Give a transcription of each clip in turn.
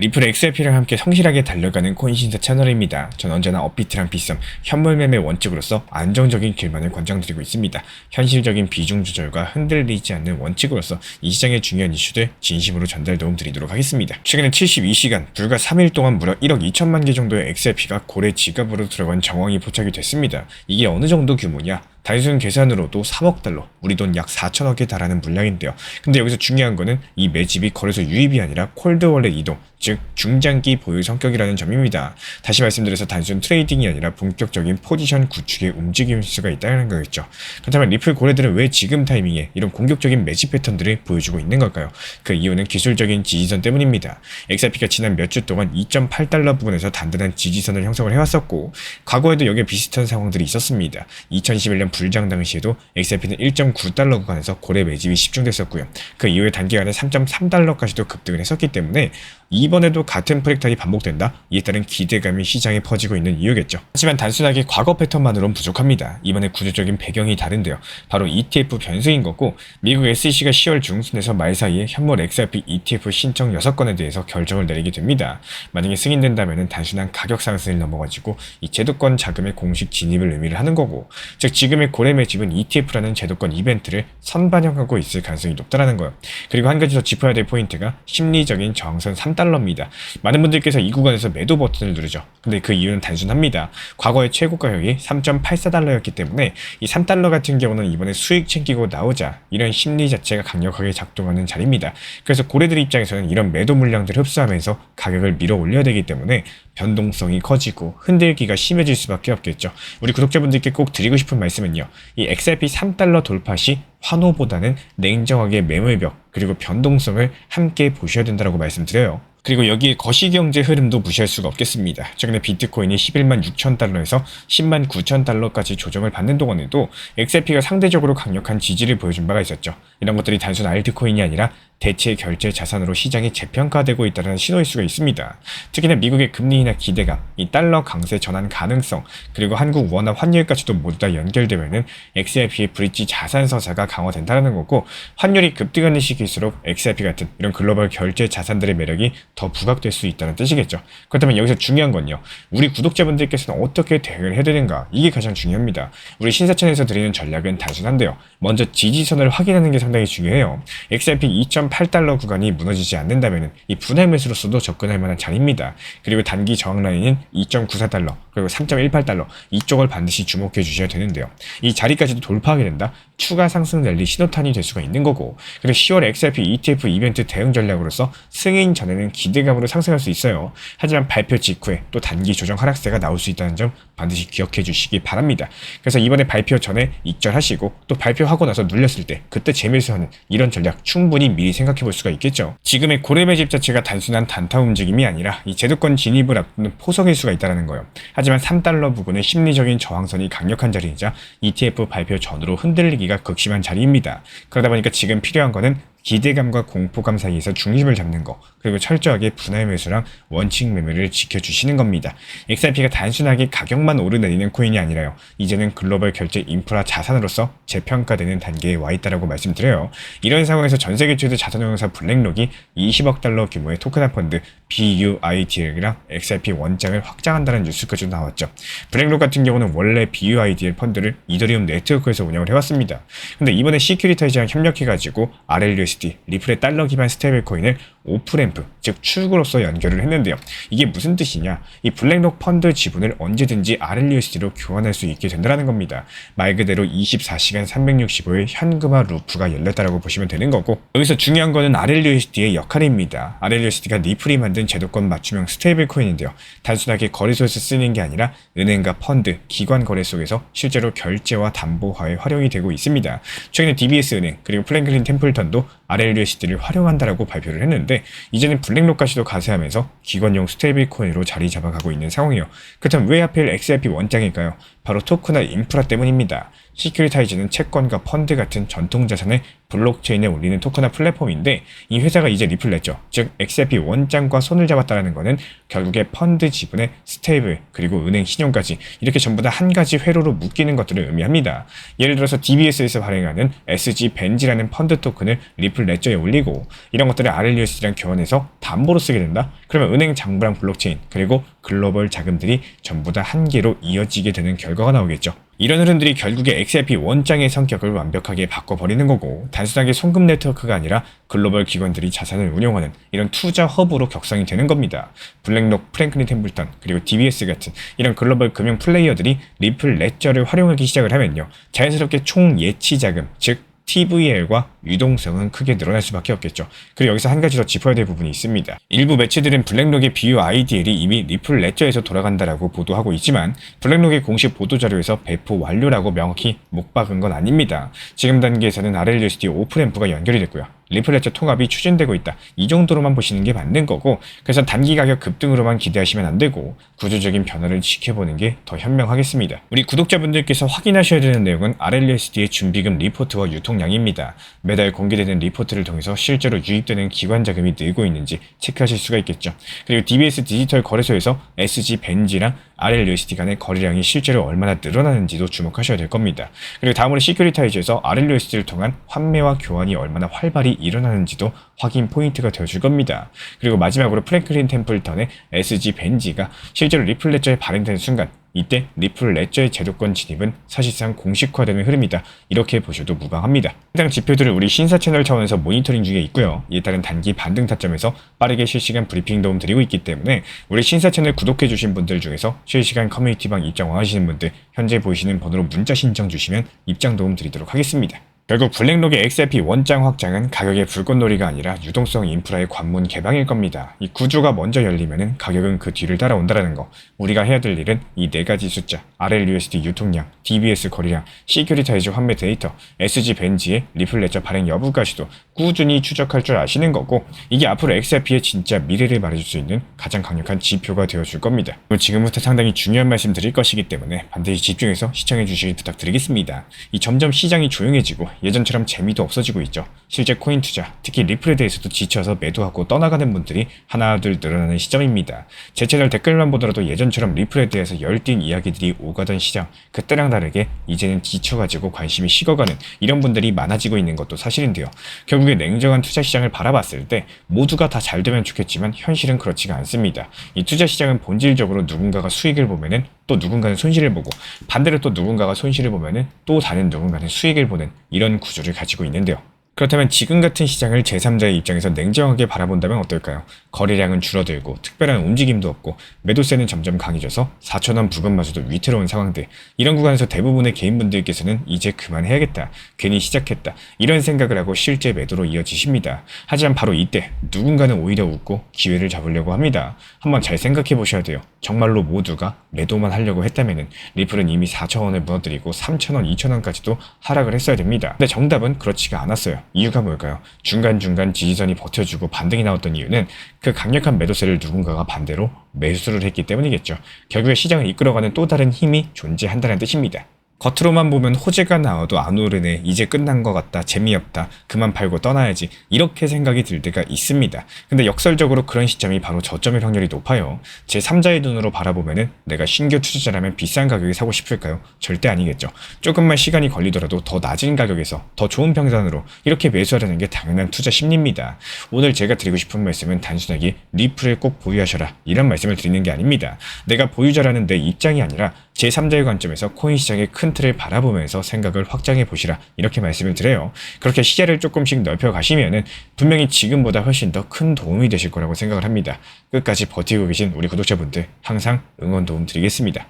리플 XRP랑 함께 성실하게 달려가는 코인신사 채널입니다. 전 언제나 업비트랑 비썸, 현물매매 원칙으로서 안정적인 길만을 권장드리고 있습니다. 현실적인 비중 조절과 흔들리지 않는 원칙으로서 이 시장의 중요한 이슈들 진심으로 전달 도움드리도록 하겠습니다. 최근에 72시간, 불과 3일 동안 무려 1억 2천만 개 정도의 XRP가 고래 지갑으로 들어간 정황이 포착이 됐습니다. 이게 어느 정도 규모냐? 단순 계산으로도 3억 달러, 우리 돈 약 4천억에 달하는 물량인데요. 근데 여기서 중요한 거는 이 매집이 거래소 유입이 아니라 콜드월렛 이동, 즉 중장기 보유 성격이라는 점입니다. 다시 말씀드려서 단순 트레이딩이 아니라 본격적인 포지션 구축의 움직임일 수가 있다는 거겠죠. 그렇다면 리플 고래들은 왜 지금 타이밍에 이런 공격적인 매집 패턴들을 보여주고 있는 걸까요? 그 이유는 기술적인 지지선 때문입니다. XRP가 지난 몇 주 동안 2.8달러 부근에서 단단한 지지선을 형성을 해왔었고, 과거에도 여기에 비슷한 상황들이 있었습니다. 2021년 불장 당시에도 XRP는 1.9달러 구간에서 고래 매집이 집중됐었고요. 그 이후에 단기간에 3.3달러까지도 급등을 했었기 때문에 이번에도 같은 프랙탈이 반복된다? 이에 따른 기대감이 시장에 퍼지고 있는 이유겠죠. 하지만 단순하게 과거 패턴만으로는 부족합니다. 이번에 구조적인 배경이 다른데요. 바로 ETF 변수인 거고, 미국 SEC가 10월 중순에서 말 사이에 현물 XRP ETF 신청 6건에 대해서 결정을 내리게 됩니다. 만약에 승인된다면 단순한 가격 상승을 넘어가지고 이 제도권 자금의 공식 진입을 의미를 하는 거고, 즉 지금의 고래 매집은 ETF라는 제도권 이벤트를 선반영하고 있을 가능성이 높다는 거예요. 그리고 한 가지 더 짚어야 될 포인트가 심리적인 저항선 3달러입니다. 많은 분들께서 이 구간에서 매도 버튼을 누르죠. 근데 그 이유는 단순합니다. 과거의 최고 가격이 3.84달러였기 때문에 이 3달러 같은 경우는 이번에 수익 챙기고 나오자 이런 심리 자체가 강력하게 작동하는 자리입니다. 그래서 고래들 입장에서는 이런 매도 물량들을 흡수하면서 가격을 밀어 올려야 되기 때문에 변동성이 커지고 흔들기가 심해질 수밖에 없겠죠. 우리 구독자분들께 꼭 드리고 싶은 말씀은요. 이 XRP 3달러 돌파 시 환호보다는 냉정하게 매물벽 그리고 변동성을 함께 보셔야 된다고 말씀드려요. 그리고 여기에 거시경제 흐름도 무시할 수가 없겠습니다. 최근에 비트코인이 11만 6천 달러에서 10만 9천 달러까지 조정을 받는 동안에도 XRP가 상대적으로 강력한 지지를 보여준 바가 있었죠. 이런 것들이 단순 알트코인이 아니라 대체 결제 자산으로 시장이 재평가되고 있다는 신호일 수가 있습니다. 특히나 미국의 금리 인하 기대감, 이 달러 강세 전환 가능성, 그리고 한국 원화 환율까지도 모두 다 연결되면은 XRP의 브릿지 자산 서사가 강화된다는 거고, 환율이 급등하는 시기일수록 XRP 같은 이런 글로벌 결제 자산들의 매력이 더 부각될 수 있다는 뜻이겠죠. 그렇다면 여기서 중요한 건요. 우리 구독자분들께서는 어떻게 대응을 해야 되는가? 이게 가장 중요합니다. 우리 신사천에서 드리는 전략은 단순한데요. 먼저 지지선을 확인하는 게 상당히 중요해요. XRP 2.8달러 구간이 무너지지 않는다면 이 분할 매수로서도 접근할 만한 자리입니다. 그리고 단기 저항 라인인 2.94달러 그리고 3.18달러 이쪽을 반드시 주목해 주셔야 되는데요. 이 자리까지도 돌파하게 된다? 추가 상승 랠리 신호탄이 될 수가 있는 거고, 그리고 10월 XRP ETF 이벤트 대응 전략으로서 승인 전에는 기대감으로 상승할 수 있어요. 하지만 발표 직후에 또 단기 조정 하락세가 나올 수 있다는 점 반드시 기억해 주시기 바랍니다. 그래서 이번에 발표 전에 익절하시고 또 발표하고 나서 눌렸을 때 그때 재매수하는 이런 전략 충분히 미리 생각해 볼 수가 있겠죠. 지금의 고래 매집 자체가 단순한 단타 움직임이 아니라 이 제도권 진입을 앞두는 포석일 수가 있다는 거예요. 하지만 3달러 부근의 심리적인 저항선이 강력한 자리이자 ETF 발표 전으로 흔들리기가 극심한 자리입니다. 그러다 보니까 지금 필요한 거는 기대감과 공포감 사이에서 중심을 잡는 거, 그리고 철저하게 분할 매수랑 원칙 매매를 지켜주시는 겁니다. XRP가 단순하게 가격만 오르내리는 코인이 아니라요. 이제는 글로벌 결제 인프라 자산으로서 재평가되는 단계에 와 있다고 말씀드려요. 이런 상황에서 전세계 최대 자산운용사 블랙록이 20억 달러 규모의 토큰화 펀드 BUIDL이랑 XRP 원장을 확장한다는 뉴스까지도 나왔죠. 블랙록 같은 경우는 원래 BUIDL 펀드를 이더리움 네트워크에서 운영을 해왔습니다. 근데 이번에 시큐리타이즈랑 협력해가지고 RLUSD 리플의 달러 기반 스테이블 코인을 오프램프, 즉 출구로서 연결을 했는데요. 이게 무슨 뜻이냐? 이 블랙록 펀드 지분을 언제든지 RLUSD로 교환할 수 있게 된다는 겁니다. 말 그대로 24시간 365일 현금화 루프가 열렸다고 보시면 되는 거고, 여기서 중요한 거는 RLUSD의 역할입니다. RLUSD가 리플이 만든 제도권 맞춤형 스테이블 코인인데요. 단순하게 거래소에서 쓰는 게 아니라 은행과 펀드, 기관 거래 속에서 실제로 결제와 담보화에 활용이 되고 있습니다. 최근에 DBS 은행 그리고 플랭클린 템플턴도 RLUSD를 활용한다라고 발표를 했는데, 이제는 블랙록까지도 가세하면서 기관용 스테이블 코인으로 자리 잡아가고 있는 상황이에요. 그렇다면 왜 하필 XRP 원장일까요? 바로 토크나 인프라 때문입니다. 시큐리타이즈는 채권과 펀드 같은 전통 자산을 블록체인에 올리는 토크나 플랫폼인데 이 회사가 이제 리플 냈죠. 즉 XRP 원장과 손을 잡았다는 것은 결국에 펀드 지분에 스테이블 그리고 은행 신용까지 이렇게 전부 다 한 가지 회로로 묶이는 것들을 의미합니다. 예를 들어서 DBS에서 발행하는 SG 벤지라는 펀드 토큰을 리플 레저에 올리고 이런 것들을 RLUSD랑 교환해서 담보로 쓰게 된다? 그러면 은행 장부랑 블록체인 그리고 글로벌 자금들이 전부 다 한 개로 이어지게 되는 결과가 나오겠죠. 이런 흐름들이 결국에 XRP 원장의 성격을 완벽하게 바꿔버리는 거고 단순하게 송금 네트워크가 아니라 글로벌 기관들이 자산을 운용하는 이런 투자 허브로 격상이 되는 겁니다. 블랙록, 프랭클린 템플턴, 그리고 DBS 같은 이런 글로벌 금융 플레이어들이 리플 레저를 활용하기 시작을 하면요. 자연스럽게 총 예치 자금, 즉 TVL과 유동성은 크게 늘어날 수밖에 없겠죠. 그리고 여기서 한 가지 더 짚어야 될 부분이 있습니다. 일부 매체들은 블랙록의 비유 IDL이 이미 리플 레저에서 돌아간다라고 보도하고 있지만 블랙록의 공식 보도자료에서 배포 완료라고 명확히 못 박은 건 아닙니다. 지금 단계에서는 RLUSD 오픈앰프가 연결이 됐고요. 리플 레저 통합이 추진되고 있다. 이 정도로만 보시는 게 맞는 거고 그래서 단기 가격 급등으로만 기대하시면 안 되고 구조적인 변화를 지켜보는 게 더 현명하겠습니다. 우리 구독자분들께서 확인하셔야 되는 내용은 RLUSD의 준비금 리포트와 유통량입니다. 매달 공개되는 리포트를 통해서 실제로 유입되는 기관 자금이 늘고 있는지 체크하실 수가 있겠죠. 그리고 DBS 디지털 거래소에서 SG 벤지랑 RLUSD 간의 거래량이 실제로 얼마나 늘어나는지도 주목하셔야 될 겁니다. 그리고 다음으로 시큐리타이즈에서 RLUSD를 통한 환매와 교환이 얼마나 활발히 일어나는지도 확인 포인트가 되어줄 겁니다. 그리고 마지막으로 프랭클린 템플턴의 SG 벤지가 실제로 리플 레저에 발행되는 순간 이때 리플 레저의 제도권 진입은 사실상 공식화되는 흐름이다. 이렇게 보셔도 무방합니다. 해당 지표들을 우리 신사 채널 차원에서 모니터링 중에 있고요. 이에 따른 단기 반등 타점에서 빠르게 실시간 브리핑 도움 드리고 있기 때문에 우리 신사 채널 구독해주신 분들 중에서 실시간 커뮤니티방 입장 원하시는 분들 현재 보이시는 번호로 문자 신청 주시면 입장 도움 드리도록 하겠습니다. 결국 블랙록의 XRP 원장 확장은 가격의 불꽃놀이가 아니라 유동성 인프라의 관문 개방일 겁니다. 이 구조가 먼저 열리면은 가격은 그 뒤를 따라온다라는 거. 우리가 해야 될 일은 이 네 가지 숫자, RLUSD 유통량, DBS 거래량, 시큐리타이즈 환매 데이터, SG 벤지의 리플 레저 발행 여부까지도 꾸준히 추적할 줄 아시는 거고 이게 앞으로 XRP의 진짜 미래를 말해줄 수 있는 가장 강력한 지표가 되어줄 겁니다. 지금부터 상당히 중요한 말씀 드릴 것이기 때문에 반드시 집중해서 시청해 주시길 부탁드리겠습니다. 이 점점 시장이 조용해지고 예전처럼 재미도 없어지고 있죠. 실제 코인 투자, 특히 리플에 대해서도 지쳐서 매도하고 떠나가는 분들이 하나둘 늘어나는 시점입니다. 제 채널 댓글만 보더라도 예전처럼 리플에 대해서 열띤 이야기들이 오가던 시장, 그때랑 다르게 이제는 지쳐가지고 관심이 식어가는 이런 분들이 많아지고 있는 것도 사실인데요. 결국에 냉정한 투자 시장을 바라봤을 때 모두가 다 잘 되면 좋겠지만 현실은 그렇지가 않습니다. 이 투자 시장은 본질적으로 누군가가 수익을 보면은 또 누군가는 손실을 보고 반대로 또 누군가가 손실을 보면은 또 다른 누군가는 수익을 보는 이런 구조를 가지고 있는데요. 그렇다면 지금 같은 시장을 제3자의 입장에서 냉정하게 바라본다면 어떨까요? 거래량은 줄어들고 특별한 움직임도 없고 매도세는 점점 강해져서 4,000원 부근마저도 위태로운 상황들. 이런 구간에서 대부분의 개인분들께서는 이제 그만해야겠다. 괜히 시작했다. 이런 생각을 하고 실제 매도로 이어지십니다. 하지만 바로 이때 누군가는 오히려 웃고 기회를 잡으려고 합니다. 한번 잘 생각해 보셔야 돼요. 정말로 모두가 매도만 하려고 했다면은 리플은 이미 4,000원을 무너뜨리고 3,000원, 2,000원까지도 하락을 했어야 됩니다. 근데 정답은 그렇지가 않았어요. 이유가 뭘까요? 중간중간 지지선이 버텨주고 반등이 나왔던 이유는 그 강력한 매도세를 누군가가 반대로 매수를 했기 때문이겠죠. 결국에 시장을 이끌어가는 또 다른 힘이 존재한다는 뜻입니다. 겉으로만 보면 호재가 나와도 안 오르네, 이제 끝난 것 같다, 재미없다, 그만 팔고 떠나야지 이렇게 생각이 들 때가 있습니다. 근데 역설적으로 그런 시점이 바로 저점일 확률이 높아요. 제3자의 눈으로 바라보면은 내가 신규 투자자라면 비싼 가격에 사고 싶을까요? 절대 아니겠죠. 조금만 시간이 걸리더라도 더 낮은 가격에서 더 좋은 평단으로 이렇게 매수하려는 게 당연한 투자 심리입니다. 오늘 제가 드리고 싶은 말씀은 단순하게 리플을 꼭 보유하셔라 이런 말씀을 드리는 게 아닙니다. 내가 보유자라는 내 입장이 아니라 제3자의 관점에서 코인 시장의 큰 틀을 바라보면서 생각을 확장해 보시라 이렇게 말씀을 드려요. 그렇게 시야를 조금씩 넓혀 가시면은 분명히 지금보다 훨씬 더 큰 도움이 되실 거라고 생각을 합니다. 끝까지 버티고 계신 우리 구독자분들 항상 응원 도움 드리겠습니다.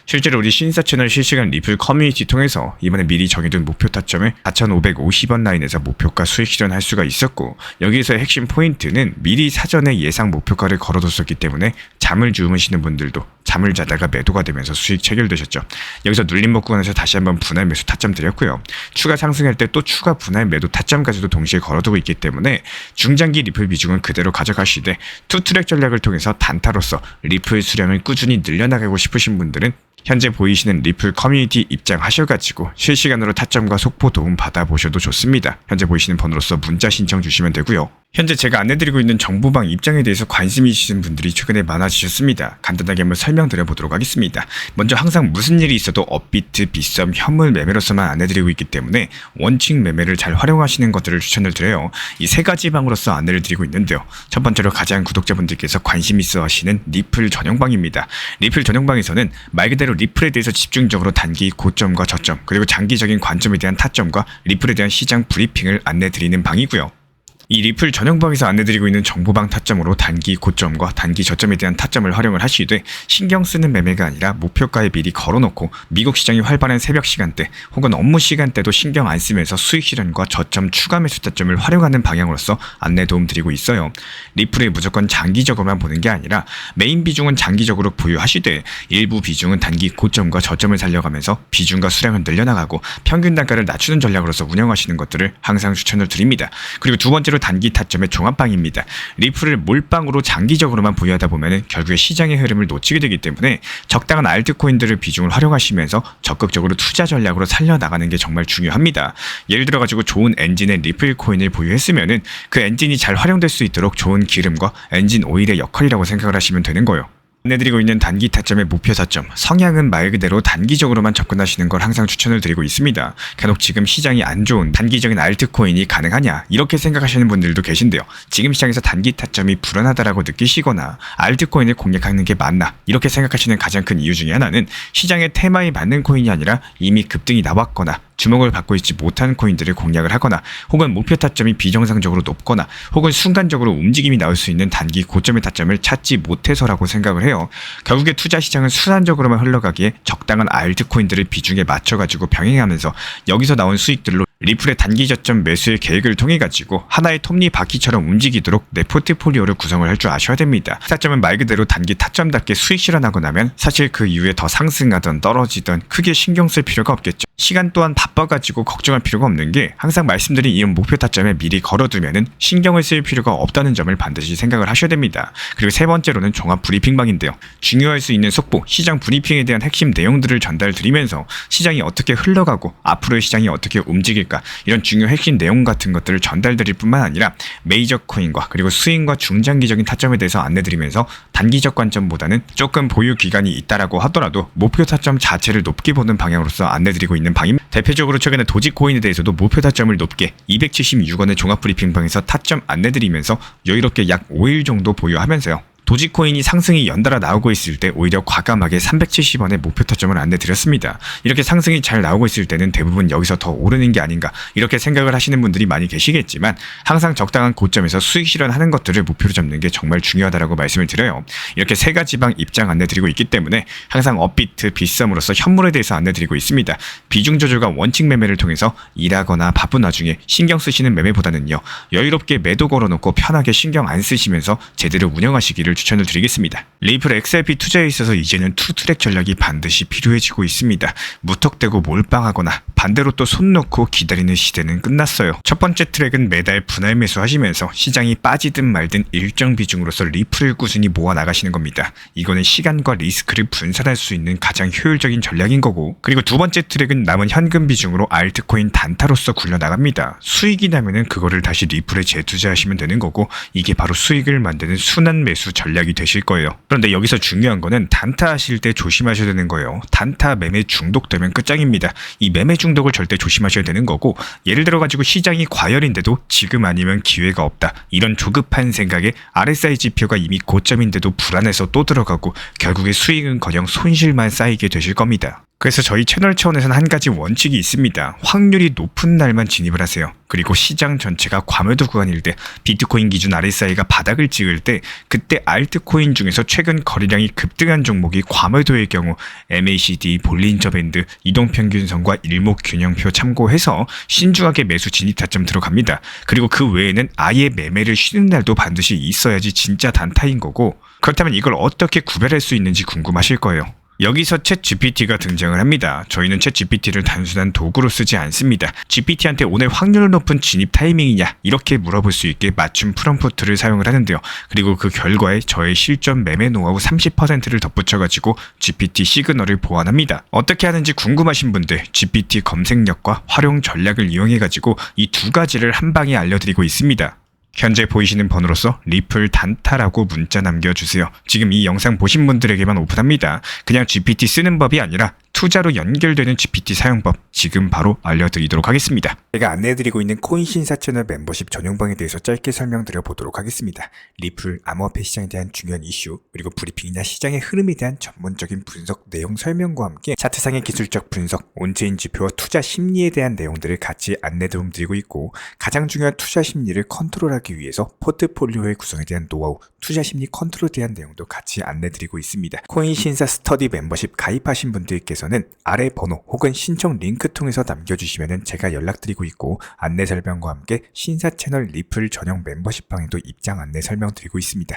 실제로 우리 신사 채널 실시간 리플 커뮤니티 통해서 이번에 미리 정해둔 목표 타점을 4,550원 라인에서 목표가 수익 실현할 수가 있었고 여기에서의 핵심 포인트는 미리 사전에 예상 목표가를 걸어뒀었기 때문에 잠을 주무시는 분들도 잠을 자다가 매도가 되면서 수익 체결되셨죠. 여기서 눌림목 구간에서 다시 한번 분할 매수 타점 드렸고요. 추가 상승할 때 또 추가 분할 매도 타점까지도 동시에 걸어두고 있기 때문에 중장기 리플 비중은 그대로 가져가시되 투트랙 전략을 통해서 단타로서 리플 수량을 꾸준히 늘려나가고 싶으신 분들은 현재 보이시는 리플 커뮤니티 입장하셔가지고 실시간으로 타점과 속보 도움 받아보셔도 좋습니다. 현재 보이시는 번호로서 문자 신청 주시면 되고요. 현재 제가 안내드리고 있는 정보방 입장에 대해서 관심이 있으신 분들이 최근에 많아지셨습니다. 간단하게 한번 설명드려보도록 하겠습니다. 먼저 항상 무슨 일이 있어도 업비트, 빗썸, 현물 매매로서만 안내드리고 있기 때문에 원칙 매매를 잘 활용하시는 것들을 추천을 드려요. 이 세 가지 방으로서 안내를 드리고 있는데요. 첫 번째로 가장 구독자분들께서 관심 있어 하시는 리플 전용방입니다. 리플 전용방에서는 말 그대로 리플에 대해서 집중적으로 단기 고점과 저점, 그리고 장기적인 관점에 대한 타점과 리플에 대한 시장 브리핑을 안내드리는 방이고요. 이 리플 전용방에서 안내드리고 있는 정보방 타점으로 단기 고점과 단기 저점에 대한 타점을 활용을 하시되 신경 쓰는 매매가 아니라 목표가에 미리 걸어놓고 미국 시장이 활발한 새벽 시간대 혹은 업무 시간대도 신경 안 쓰면서 수익 실현과 저점 추가 매수 타점을 활용하는 방향으로서 안내 도움 드리고 있어요. 리플에 무조건 장기적으로만 보는 게 아니라 메인 비중은 장기적으로 보유하시되 일부 비중은 단기 고점과 저점을 살려가면서 비중과 수량을 늘려나가고 평균 단가를 낮추는 전략으로서 운영하시는 것들을 항상 추천을 드립니다. 그리고 두 번째로 단기 타점의 종합방입니다. 리플을 몰빵으로 장기적으로만 보유하다 보면 결국에 시장의 흐름을 놓치게 되기 때문에 적당한 알트코인들을 비중을 활용하시면서 적극적으로 투자 전략으로 살려나가는 게 정말 중요합니다. 예를 들어가지고 좋은 엔진의 리플 코인을 보유했으면 그 엔진이 잘 활용될 수 있도록 좋은 기름과 엔진 오일의 역할이라고 생각을 하시면 되는 거예요. 안내드리고 있는 단기 타점의 목표 타점, 성향은 말 그대로 단기적으로만 접근하시는 걸 항상 추천을 드리고 있습니다. 간혹 지금 시장이 안 좋은 단기적인 알트코인이 가능하냐 이렇게 생각하시는 분들도 계신데요. 지금 시장에서 단기 타점이 불안하다라고 느끼시거나 알트코인을 공략하는 게 맞나 이렇게 생각하시는 가장 큰 이유 중에 하나는 시장의 테마에 맞는 코인이 아니라 이미 급등이 나왔거나 주목을 받고 있지 못한 코인들을 공략을 하거나 혹은 목표 타점이 비정상적으로 높거나 혹은 순간적으로 움직임이 나올 수 있는 단기 고점의 타점을 찾지 못해서라고 생각을 해요. 결국에 투자 시장은 순환적으로만 흘러가기에 적당한 알트코인들을 비중에 맞춰가지고 병행하면서 여기서 나온 수익들로 리플의 단기 저점 매수의 계획을 통해 가지고 하나의 톱니바퀴처럼 움직이도록 내 포트폴리오를 구성을 할 줄 아셔야 됩니다. 타점은 말 그대로 단기 타점답게 수익 실현하고 나면 사실 그 이후에 더 상승하던 떨어지던 크게 신경 쓸 필요가 없겠죠. 시간 또한 바빠가지고 걱정할 필요가 없는 게 항상 말씀드린 이 목표 타점에 미리 걸어두면은 신경을 쓸 필요가 없다는 점을 반드시 생각을 하셔야 됩니다. 그리고 세 번째로는 종합 브리핑방인데요. 중요할 수 있는 속보, 시장 브리핑에 대한 핵심 내용들을 전달드리면서 시장이 어떻게 흘러가고 앞으로의 시장이 어떻게 움직일까 이런 중요 핵심 내용 같은 것들을 전달드릴 뿐만 아니라 메이저 코인과 그리고 스윙과 중장기적인 타점에 대해서 안내드리면서 단기적 관점보다는 조금 보유 기간이 있다라고 하더라도 목표 타점 자체를 높게 보는 방향으로서 안내드리고 있는 방입니다. 대표적으로 최근에 도지코인에 대해서도 목표 타점을 높게 276원의 종합 브리핑방에서 타점 안내드리면서 여유롭게 약 5일 정도 보유하면서요. 도지코인이 상승이 연달아 나오고 있을 때 오히려 과감하게 370원의 목표 타점을 안내드렸습니다. 이렇게 상승이 잘 나오고 있을 때는 대부분 여기서 더 오르는 게 아닌가 이렇게 생각을 하시는 분들이 많이 계시겠지만 항상 적당한 고점에서 수익 실현하는 것들을 목표로 잡는 게 정말 중요하다고 말씀을 드려요. 이렇게 세 가지 방 입장 안내드리고 있기 때문에 항상 업비트, 빗썸으로서 현물에 대해서 안내드리고 있습니다. 비중 조절과 원칙 매매를 통해서 일하거나 바쁜 와중에 신경 쓰시는 매매보다는요. 여유롭게 매도 걸어놓고 편하게 신경 안 쓰시면서 제대로 운영하시기를 추천을 드리겠습니다. 리플 XRP 투자에 있어서 이제는 투트랙 전략이 반드시 필요해지고 있습니다. 무턱대고 몰빵하거나 반대로 또 손 놓고 기다리는 시대는 끝났어요. 첫 번째 트랙은 매달 분할 매수하시면서 시장이 빠지든 말든 일정 비중으로서 리플을 꾸준히 모아 나가시는 겁니다. 이거는 시간과 리스크를 분산할 수 있는 가장 효율적인 전략인 거고, 그리고 두 번째 트랙은 남은 현금 비중으로 알트코인 단타로서 굴려나갑니다. 수익이 나면은 그거를 다시 리플에 재투자하시면 되는 거고, 이게 바로 수익을 만드는 순환 매수 전략이 되실 거예요. 그런데 여기서 중요한 거는 단타 하실 때 조심하셔야 되는 거예요. 단타 매매 중독되면 끝장입니다. 이 매매 중독을 절대 조심하셔야 되는 거고, 예를 들어 가지고 시장이 과열인데도 지금 아니면 기회가 없다, 이런 조급한 생각에 RSI 지표가 이미 고점인데도 불안해서 또 들어가고 결국에 수익은커녕 손실만 쌓이게 되실 겁니다. 그래서 저희 채널 차원에서는 한 가지 원칙이 있습니다. 확률이 높은 날만 진입을 하세요. 그리고 시장 전체가 과매도 구간일 때, 비트코인 기준 RSI가 바닥을 찍을 때, 그때 알트코인 중에서 최근 거래량이 급등한 종목이 과매도의 경우 MACD, 볼린저 밴드, 이동평균선과 일목균형표 참고해서 신중하게 매수 진입 타점 들어갑니다. 그리고 그 외에는 아예 매매를 쉬는 날도 반드시 있어야지 진짜 단타인 거고, 그렇다면 이걸 어떻게 구별할 수 있는지 궁금하실 거예요. 여기서 챗 GPT가 등장을 합니다. 저희는 챗 GPT를 단순한 도구로 쓰지 않습니다. GPT한테 오늘 확률 높은 진입 타이밍이냐 이렇게 물어볼 수 있게 맞춤 프롬프트를 사용을 하는데요. 그리고 그 결과에 저의 실전 매매 노하우 30%를 덧붙여가지고 GPT 시그널을 보완합니다. 어떻게 하는지 궁금하신 분들 GPT 검색력과 활용 전략을 이용해가지고 이 두 가지를 한 방에 알려드리고 있습니다. 현재 보이시는 번호로서 리플 단타라고 문자 남겨주세요. 지금 이 영상 보신 분들에게만 오픈합니다. 그냥 GPT 쓰는 법이 아니라 투자로 연결되는 GPT 사용법 지금 바로 알려드리도록 하겠습니다. 제가 안내해드리고 있는 코인신사 채널 멤버십 전용방에 대해서 짧게 설명드려 보도록 하겠습니다. 리플, 암호화폐 시장에 대한 중요한 이슈, 그리고 브리핑이나 시장의 흐름에 대한 전문적인 분석 내용 설명과 함께 차트상의 기술적 분석, 온체인 지표와 투자 심리에 대한 내용들을 같이 안내 도움드리고 있고, 가장 중요한 투자 심리를 컨트롤하기 위해서 포트폴리오의 구성에 대한 노하우, 투자 심리 컨트롤에 대한 내용도 같이 안내드리고 있습니다. 코인신사 스터디 멤버십 가입하신 분들께서는 아래 번호 혹은 신청 링크 통해서 남겨주시면 제가 연락드리고 있고, 안내 설명과 함께 신사 채널 리플 전용 멤버십 방에도 입장 안내 설명드리고 있습니다.